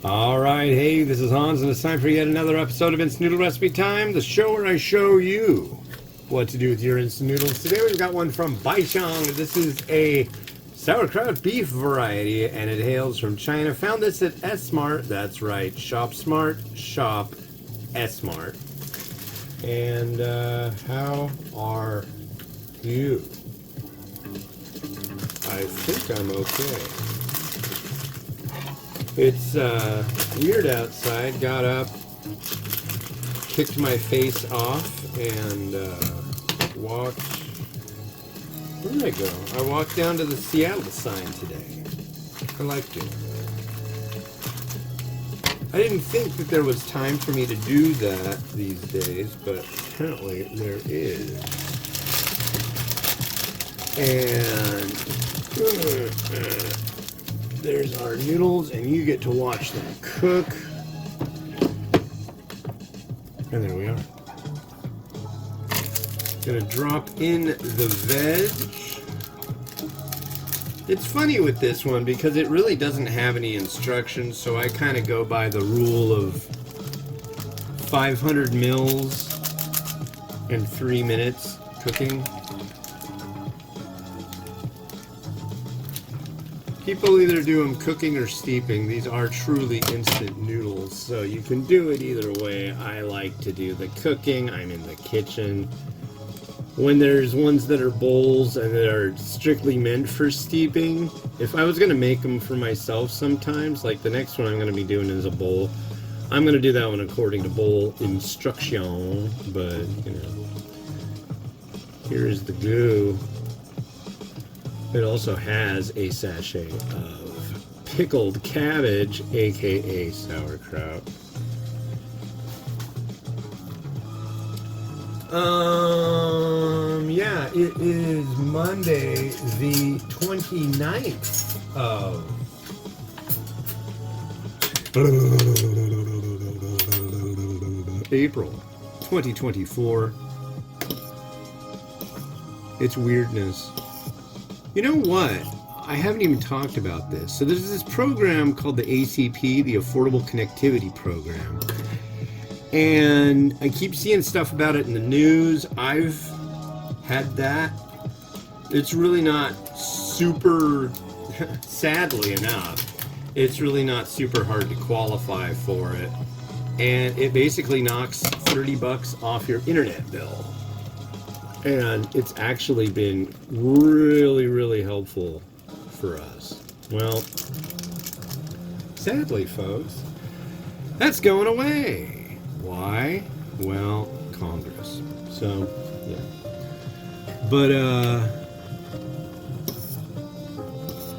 Alright, hey, this is Hans, and it's time for yet another episode of Instant Noodle Recipe Time, the show where I show you what to do with your instant noodles. Today we've got one from Baichang. This is a sauerkraut beef variety, and it hails from China. Found this at S-Mart. That's right, shop smart, shop S-Mart. And how are you? I think I'm okay. It's weird outside. Got up, kicked my face off, and walked. Where did I go? I walked down to the Seattle sign today. I liked it. I didn't think that there was time for me to do that these days, but apparently there is. And there's our noodles, and you get to watch them cook. And there we are. Gonna drop in the veg. It's funny with this one because it really doesn't have any instructions, so I kind of go by the rule of 500 mils and 3 minutes cooking. People either do them cooking or steeping. These are truly instant noodles, so you can do it either way. I like to do the cooking. I'm in the kitchen. When there's ones that are bowls and that are strictly meant for steeping, if I was going to make them for myself sometimes, like the next one I'm going to be doing is a bowl. I'm going to do that one according to bowl instruction, but, you know, here's the goo. It also has a sachet of pickled cabbage, aka sauerkraut. Yeah, it is Monday, the 29th of April, 2024. It's weirdness. You know what? I haven't even talked about this. So there's this program called the ACP, the Affordable Connectivity Program. And I keep seeing stuff about it in the news. I've had that. It's really not super, sadly enough, it's really not super hard to qualify for it. And it basically knocks $30 off your internet bill. And it's actually been really, really helpful for us. Well, sadly, folks, that's going away. Why? Well, Congress. So, yeah. But,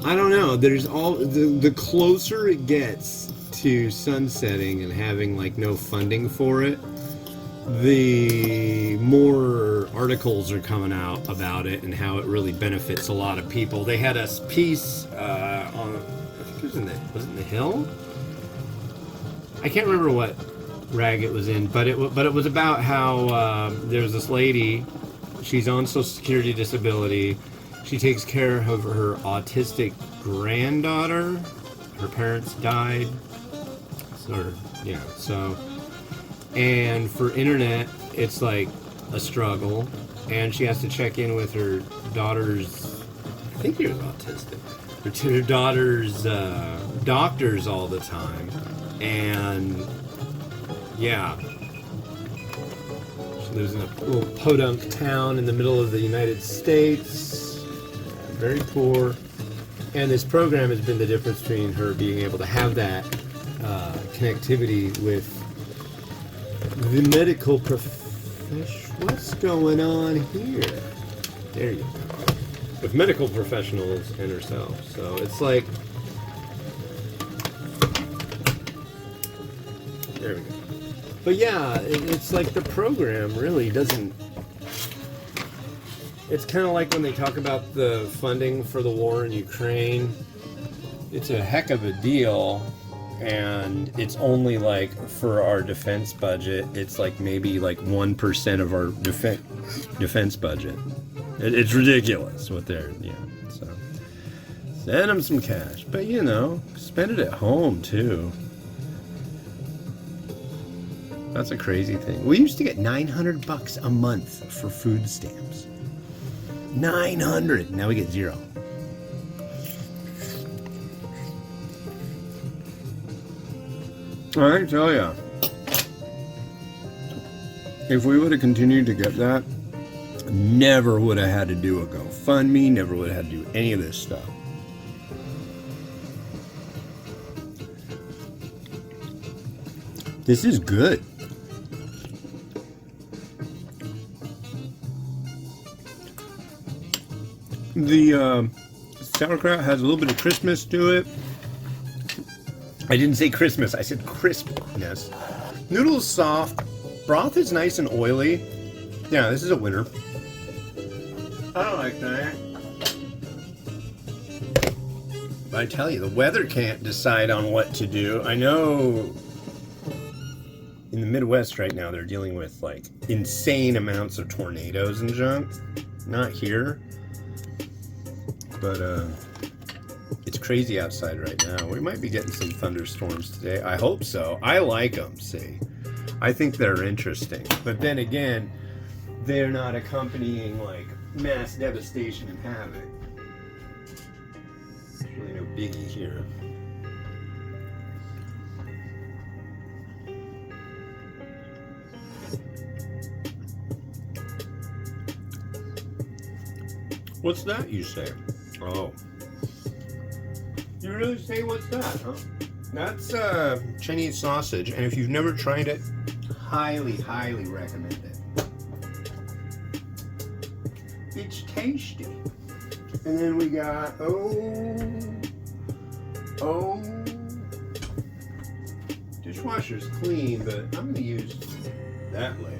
I don't know. There's all, the closer it gets to sunsetting and having, like, no funding for it, the more articles are coming out about it and how it really benefits a lot of people. They had a piece on, I think it was in the Hill? I can't remember what rag it was in, but it was about how there's this lady, she's on Social Security disability, she takes care of her autistic granddaughter, her parents died, so and for internet, it's like a struggle, and she has to check in with her daughter's, I think he was autistic, her daughter's doctors all the time, and yeah, she lives in a little podunk town in the middle of the United States, very poor, and this program has been the difference between her being able to have that connectivity with the medical profession. What's going on here? There you go. With medical professionals and herself. So it's like, there we go. But yeah, it's like the program really doesn't. It's kind of like when they talk about the funding for the war in Ukraine. It's a heck of a deal. And it's only like for our defense budget, it's like maybe like 1% of our defense budget. It's ridiculous what they're, so send them some cash, but you know, spend it at home too. That's a crazy thing. We used to get $900 a month for food stamps. 900. Now we get 0. I tell ya, if we would have continued to get that, never would have had to do a GoFundMe, never would have had to do any of this stuff. This is good. The sauerkraut has a little bit of crispness to it. I didn't say Christmas, I said crispness. Noodle's soft. Broth is nice and oily. Yeah, this is a winner. I like that. But I tell you, the weather can't decide on what to do. I know in the Midwest right now they're dealing with like insane amounts of tornadoes and junk. Not here. But it's crazy outside right now. We might be getting some thunderstorms today. I hope so. I like them, see. I think they're interesting. But then again, they're not accompanying like mass devastation and havoc. There's really no biggie here. What's that, you say? Oh. You really say what's that, huh? That's Chinese sausage, and if you've never tried it, highly, highly recommend it. It's tasty. And then we got, dishwasher's clean, but I'm going to use that blade.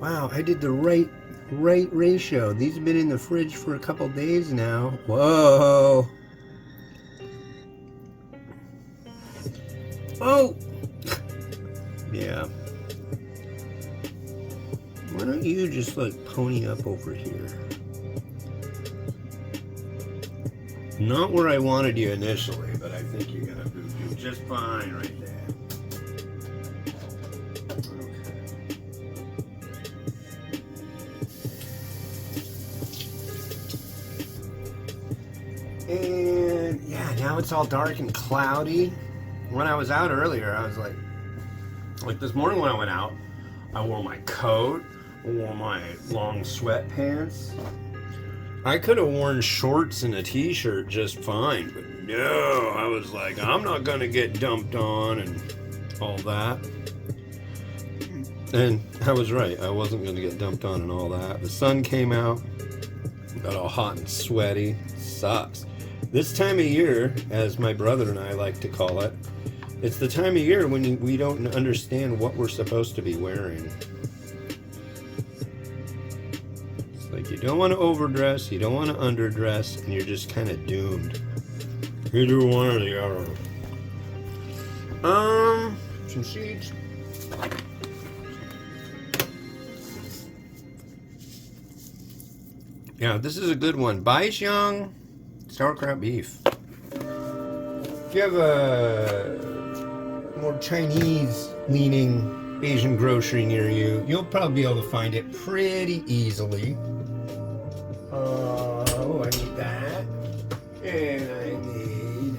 Wow, I did the right ratio. These have been in the fridge for a couple days now. Whoa. Oh. Yeah. Why don't you just like pony up over here? Not where I wanted you initially, but I think you're gonna do just fine right there. And yeah, now it's all dark and cloudy. When I was out earlier, I was like this morning when I went out, I wore my coat, I wore my long sweatpants. I could have worn shorts and a t-shirt just fine, but no, I was like, I'm not gonna get dumped on and all that. And I was right, I wasn't gonna get dumped on and all that. The sun came out, got all hot and sweaty. Sucks. This time of year, as my brother and I like to call it, it's the time of year when we don't understand what we're supposed to be wearing. It's like you don't want to overdress, you don't want to underdress, and you're just kind of doomed. You do one or the other. Some seeds. Yeah, this is a good one. Baijiang sauerkraut beef. If you have a more Chinese-leaning Asian grocery near you, you'll probably be able to find it pretty easily. Oh, I need that. And I need...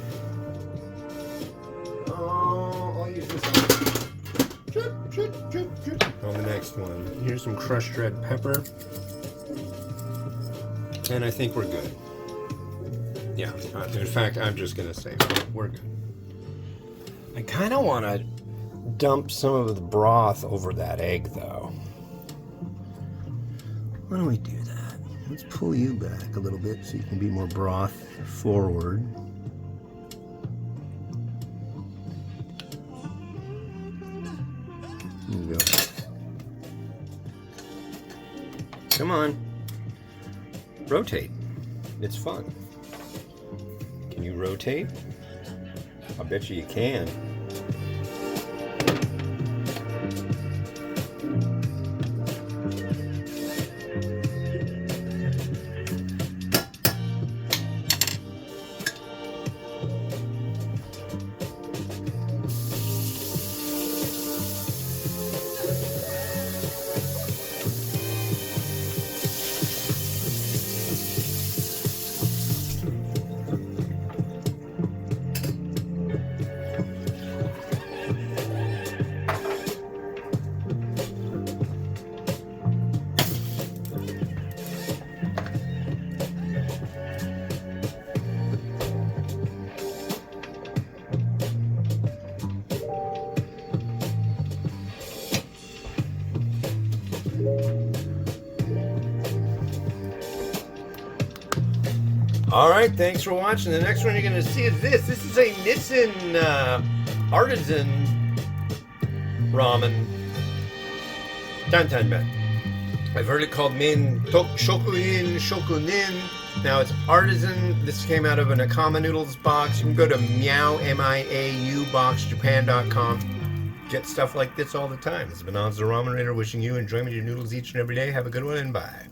Oh, I'll use this one. On the next one. Here's some crushed red pepper. And I think we're good. Yeah, in fact, I'm just going to say we're good. I kind of want to dump some of the broth over that egg, though. Why don't we do that? Let's pull you back a little bit so you can be more broth forward. There you go. Come on. Rotate. It's fun. Can you rotate? I bet you can. All right, thanks for watching. The next one you're going to see is this. This is a Nissin Artisan ramen. Tantanmen. I've heard it called Min Shokunin. Now it's Artisan. This came out of an Akama Noodles box. You can go to Miau, M-I-A-U boxjapan.com. Get stuff like this all the time. This has been Oz the Ramen Raider wishing you enjoyment of your noodles each and every day. Have a good one and bye.